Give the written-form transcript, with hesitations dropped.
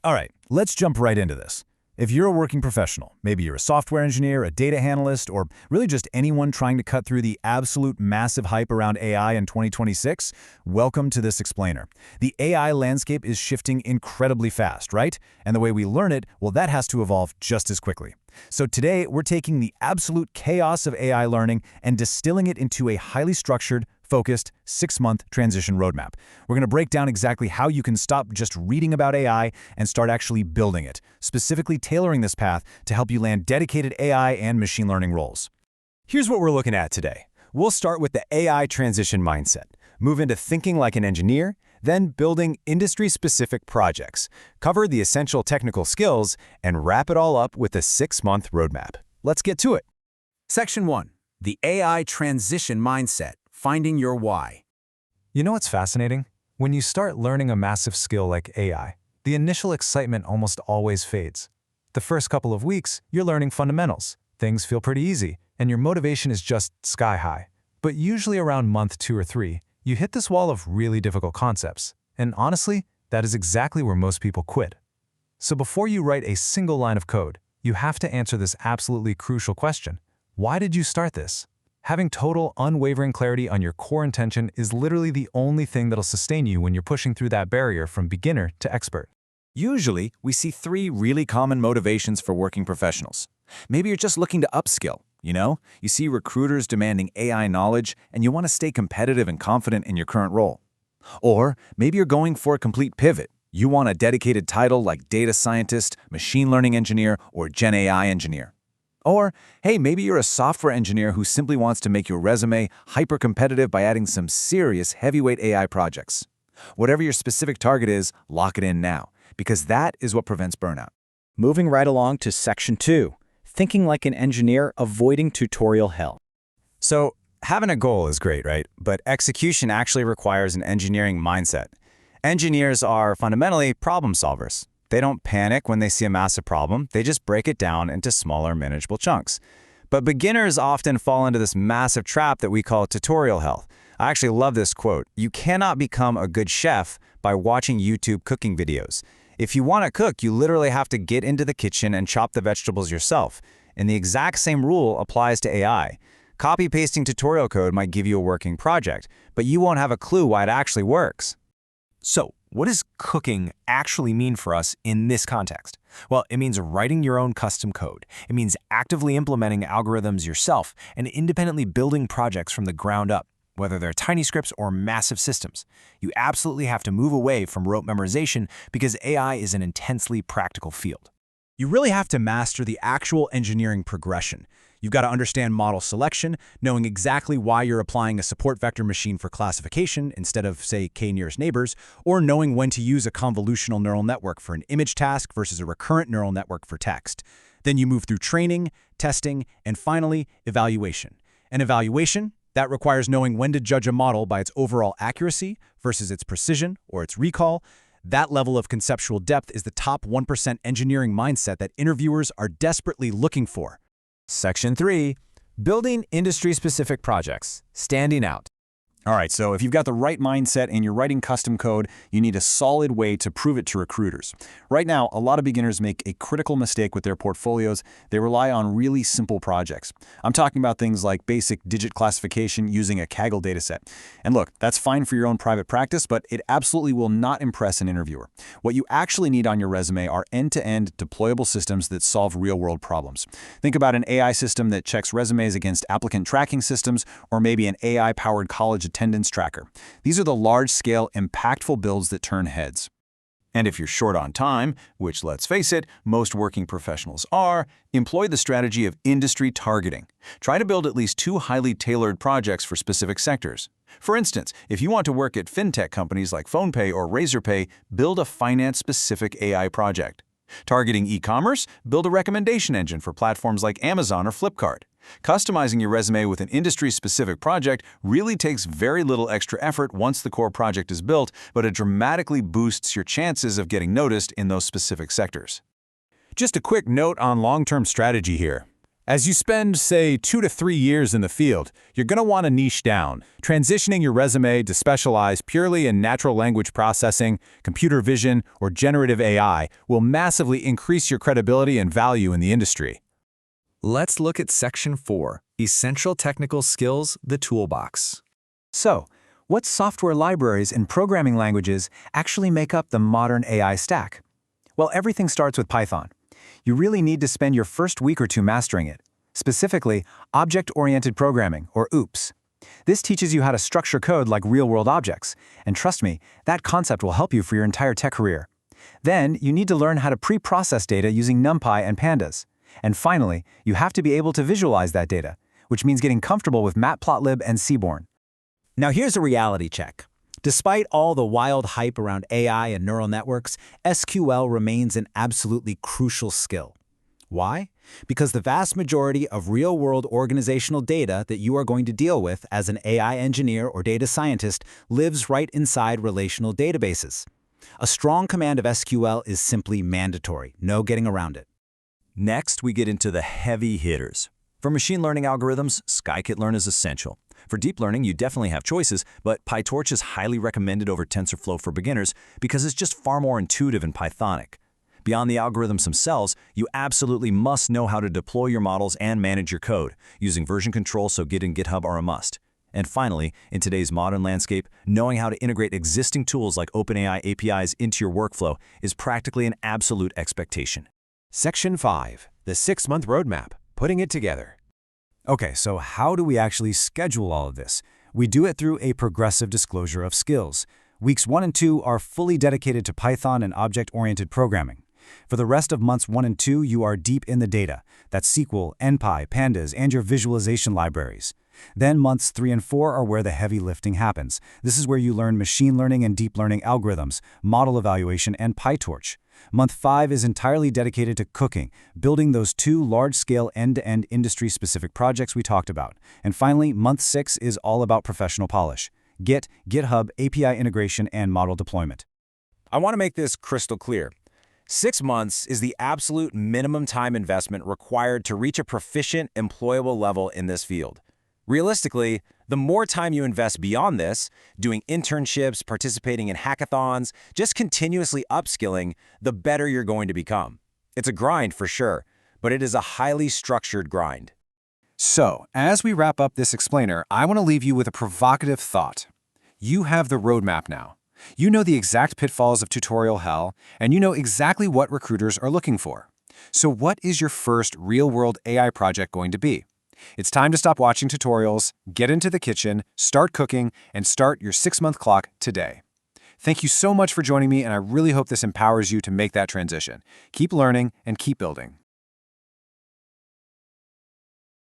All right, let's jump right into this. If you're a working professional, maybe you're a software engineer, a data analyst, or really just anyone trying to cut through the absolute massive hype around AI in 2026, welcome to this explainer. The AI landscape is shifting incredibly fast, right? And the way we learn it, well, that has to evolve just as quickly. So today, we're taking the absolute chaos of AI learning and distilling it into a highly structured, focused, 6-month transition roadmap. We're going to break down exactly how you can stop just reading about AI and start actually building it, specifically tailoring this path to help you land dedicated AI and machine learning roles. Here's what we're looking at today. We'll start with the AI transition mindset, move into thinking like an engineer, then building industry-specific projects, cover the essential technical skills, and wrap it all up with a 6-month roadmap. Let's get to it. Section 1. The AI transition mindset. Finding your why. You know what's fascinating? When you start learning a massive skill like AI, the initial excitement almost always fades. The first couple of weeks, you're learning fundamentals. Things feel pretty easy, and your motivation is just sky high. But usually around month 2 or 3, you hit this wall of really difficult concepts. And honestly, that is exactly where most people quit. So before you write a single line of code, you have to answer this absolutely crucial question. Why did you start this? Having total, unwavering clarity on your core intention is literally the only thing that'll sustain you when you're pushing through that barrier from beginner to expert. Usually, we see 3 really common motivations for working professionals. Maybe you're just looking to upskill, You see recruiters demanding AI knowledge, and you want to stay competitive and confident in your current role. Or maybe you're going for a complete pivot. You want a dedicated title like data scientist, machine learning engineer, or Gen AI engineer. Or, hey, maybe you're a software engineer who simply wants to make your resume hyper-competitive by adding some serious heavyweight AI projects. Whatever your specific target is, lock it in now, because that is what prevents burnout. Moving right along to Section 2, thinking like an engineer, avoiding tutorial hell. So, having a goal is great, right? But execution actually requires an engineering mindset. Engineers are fundamentally problem solvers. They don't panic when they see a massive problem. They just break it down into smaller, manageable chunks. But beginners often fall into this massive trap that we call tutorial hell. I actually love this quote. You cannot become a good chef by watching YouTube cooking videos. If you want to cook, you literally have to get into the kitchen and chop the vegetables yourself. And the exact same rule applies to AI. Copy-pasting tutorial code might give you a working project, but you won't have a clue why it actually works. So, what does cooking actually mean for us in this context? Well, it means writing your own custom code. It means actively implementing algorithms yourself and independently building projects from the ground up, whether they're tiny scripts or massive systems. You absolutely have to move away from rote memorization because AI is an intensely practical field. You really have to master the actual engineering progression. You've got to understand model selection, knowing exactly why you're applying a support vector machine for classification instead of, say, k-nearest neighbors, or knowing when to use a convolutional neural network for an image task versus a recurrent neural network for text. Then you move through training, testing, and finally, evaluation. And evaluation, that requires knowing when to judge a model by its overall accuracy versus its precision or its recall. That level of conceptual depth is the top 1% engineering mindset that interviewers are desperately looking for. Section 3. Building industry-specific projects. Standing out. All right, so if you've got the right mindset and you're writing custom code, you need a solid way to prove it to recruiters. Right now, a lot of beginners make a critical mistake with their portfolios. They rely on really simple projects. I'm talking about things like basic digit classification using a Kaggle dataset. And look, that's fine for your own private practice, but it absolutely will not impress an interviewer. What you actually need on your resume are end-to-end deployable systems that solve real-world problems. Think about an AI system that checks resumes against applicant tracking systems, or maybe an AI-powered college attendance tracker. These are the large-scale, impactful builds that turn heads. And if you're short on time, which, let's face it, most working professionals are, employ the strategy of industry targeting. Try to build at least 2 highly tailored projects for specific sectors. For instance, if you want to work at fintech companies like PhonePe or Razorpay, build a finance-specific AI project. Targeting e-commerce, build a recommendation engine for platforms like Amazon or Flipkart. Customizing your resume with an industry-specific project really takes very little extra effort once the core project is built, but it dramatically boosts your chances of getting noticed in those specific sectors. Just a quick note on long-term strategy here. As you spend, say, 2 to 3 years in the field, you're going to want to niche down. Transitioning your resume to specialize purely in natural language processing, computer vision, or generative AI will massively increase your credibility and value in the industry. Let's look at Section 4, Essential Technical Skills, the Toolbox. So, what software libraries and programming languages actually make up the modern AI stack? Well, everything starts with Python. You really need to spend your first week or two mastering it, specifically Object-Oriented Programming, or OOPS. This teaches you how to structure code like real-world objects, and trust me, that concept will help you for your entire tech career. Then, you need to learn how to pre-process data using NumPy and Pandas. And finally, you have to be able to visualize that data, which means getting comfortable with Matplotlib and Seaborn. Now here's a reality check. Despite all the wild hype around AI and neural networks, SQL remains an absolutely crucial skill. Why? Because the vast majority of real-world organizational data that you are going to deal with as an AI engineer or data scientist lives right inside relational databases. A strong command of SQL is simply mandatory, no getting around it. Next, we get into the heavy hitters. For machine learning algorithms, scikit-learn is essential. For deep learning, you definitely have choices, but PyTorch is highly recommended over TensorFlow for beginners because it's just far more intuitive and Pythonic. Beyond the algorithms themselves, you absolutely must know how to deploy your models and manage your code. Using version control, so Git and GitHub are a must. And finally, in today's modern landscape, knowing how to integrate existing tools like OpenAI APIs into your workflow is practically an absolute expectation. Section 5, the 6-month roadmap, putting it together. Okay, so how do we actually schedule all of this? We do it through a progressive disclosure of skills. Weeks 1 and 2 are fully dedicated to Python and object-oriented programming. For the rest of months 1 and 2, you are deep in the data. That's SQL, NumPy, Pandas, and your visualization libraries. Then months 3 and 4 are where the heavy lifting happens. This is where you learn machine learning and deep learning algorithms, model evaluation, and PyTorch. Month 5 is entirely dedicated to cooking, building those 2 large-scale end-to-end industry-specific projects we talked about. And finally, month 6 is all about professional polish: Git, GitHub, API integration, and model deployment. I want to make this crystal clear. 6 months is the absolute minimum time investment required to reach a proficient, employable level in this field. Realistically, the more time you invest beyond this, doing internships, participating in hackathons, just continuously upskilling, the better you're going to become. It's a grind for sure, but it is a highly structured grind. So, as we wrap up this explainer, I want to leave you with a provocative thought. You have the roadmap now. You know the exact pitfalls of tutorial hell, and you know exactly what recruiters are looking for. So what is your first real-world AI project going to be? It's time to stop watching tutorials, get into the kitchen, start cooking, and start your 6-month clock today. Thank you so much for joining me, and I really hope this empowers you to make that transition. Keep learning and keep building.